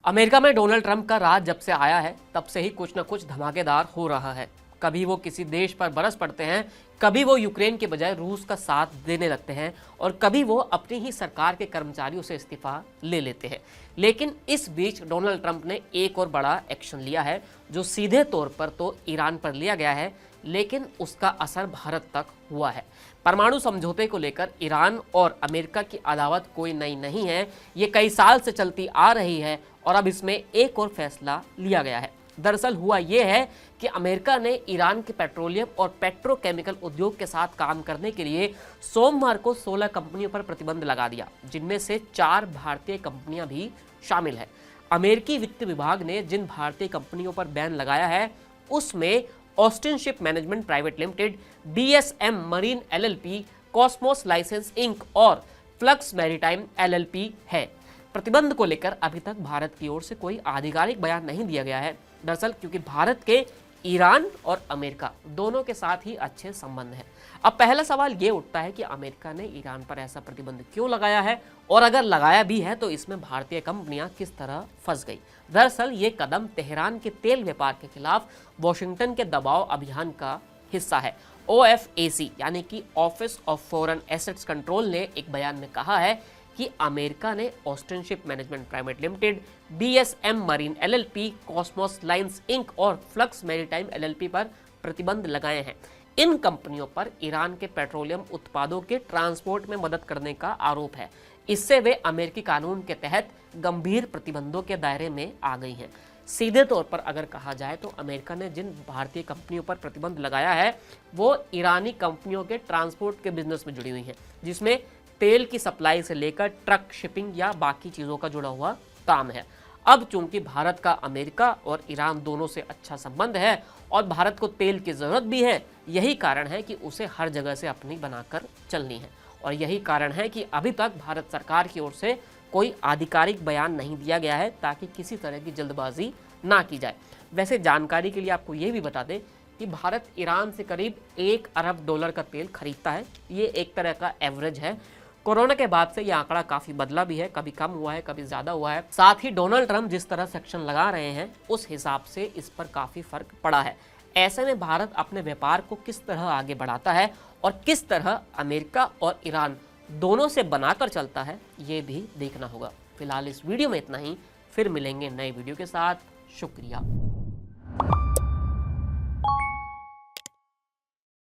America में Donald Trump का राज जब से आया है तब से ही कुछ न कुछ धमाकेदार हो रहा है। कभी वो किसी देश पर बरस पड़ते हैं, कभी वो यूक्रेन के बजाय रूस का साथ देने लगते हैं और कभी वो अपनी ही सरकार के कर्मचारियों से इस्तीफा ले लेते हैं। लेकिन इस बीच डोनाल्ड ट्रंप ने एक और बड़ा एक्शन लिया है जो सीधे तौर पर तो ईरान पर लिया गया है, लेकिन उसका असर भारत तक हुआ है। परमाणु समझौते को लेकर ईरान और अमेरिका की अदावत कोई नई नहीं है, ये कई साल से चलती आ रही है और अब इसमें एक और फैसला लिया गया है। दरअसल हुआ ये है कि अमेरिका ने ईरान के पेट्रोलियम और पेट्रोकेमिकल उद्योग के साथ काम करने के लिए सोमवार को 16 कंपनियों पर प्रतिबंध लगा दिया, जिनमें से 4 भारतीय कंपनियां भी शामिल है। अमेरिकी वित्त विभाग ने जिन भारतीय कंपनियों पर बैन लगाया है उसमें Austin ship management private limited, BSM marine LLP, Cosmos licence Inc और फ्लक्स मैरीटाइम LLP है। प्रतिबंध को लेकर अभी तक भारत की ओर से कोई आधिकारिक बयान नहीं दिया गया है। दरअसल क्योंकि भारत के ईरान और अमेरिका दोनों के साथ ही अच्छे संबंध हैं। अब पहला सवाल ये उठता है कि अमेरिका ने ईरान पर ऐसा प्रतिबंध क्यों लगाया है और अगर लगाया भी है तो इसमें भारतीय कंपनियां किस तरह फंस गई। दरअसल ये कदम तेहरान के तेल व्यापार के खिलाफ वॉशिंगटन के दबाव अभियान का हिस्सा है। OFAC यानी कि office of foreign assets control ने एक बयान में कहा है कि अमेरिका ने Austin ship management private limited, BSM marine LLP, Cosmos Lines Inc और फ्लक्स मैरीटाइम LLP पर प्रतिबंध लगाए हैं। इन कंपनियों पर ईरान के पेट्रोलियम उत्पादों के ट्रांसपोर्ट में मदद करने का आरोप है। इससे वे अमेरिकी कानून के तहत गंभीर प्रतिबंधों के दायरे में आ गई हैं। सीधे तौर पर अगर कहा जाए तो अमेरिका ने जिन भारतीय कंपनियों पर प्रतिबंध लगाया है वो ईरानी कंपनियों के ट्रांसपोर्ट के बिजनेस में जुड़ी हुई हैं, जिसमें तेल की सप्लाई से लेकर ट्रक शिपिंग या बाकी चीज़ों का जुड़ा हुआ काम है। अब चूंकि भारत का अमेरिका और ईरान दोनों से अच्छा संबंध है और भारत को तेल की ज़रूरत भी है, यही कारण है कि उसे हर जगह से अपनी बनाकर चलनी है और यही कारण है कि अभी तक भारत सरकार की ओर से कोई आधिकारिक बयान नहीं दिया गया है ताकि किसी तरह की जल्दबाजी ना की जाए। वैसे जानकारी के लिए आपको ये भी बता दें कि भारत ईरान से करीब $1 अरब का तेल खरीदता है। ये एक तरह का एवरेज है। कोरोना के बाद से ये आंकड़ा काफी बदला भी है, कभी कम हुआ है, कभी ज्यादा हुआ है। साथ ही डोनाल्ड ट्रंप जिस तरह सेक्शन लगा रहे हैं उस हिसाब से इस पर काफी फर्क पड़ा है। ऐसे में भारत अपने व्यापार को किस तरह आगे बढ़ाता है और किस तरह अमेरिका और ईरान दोनों से बनाकर चलता है, ये भी देखना होगा। फिलहाल इस वीडियो में इतना ही, फिर मिलेंगे नए वीडियो के साथ। शुक्रिया।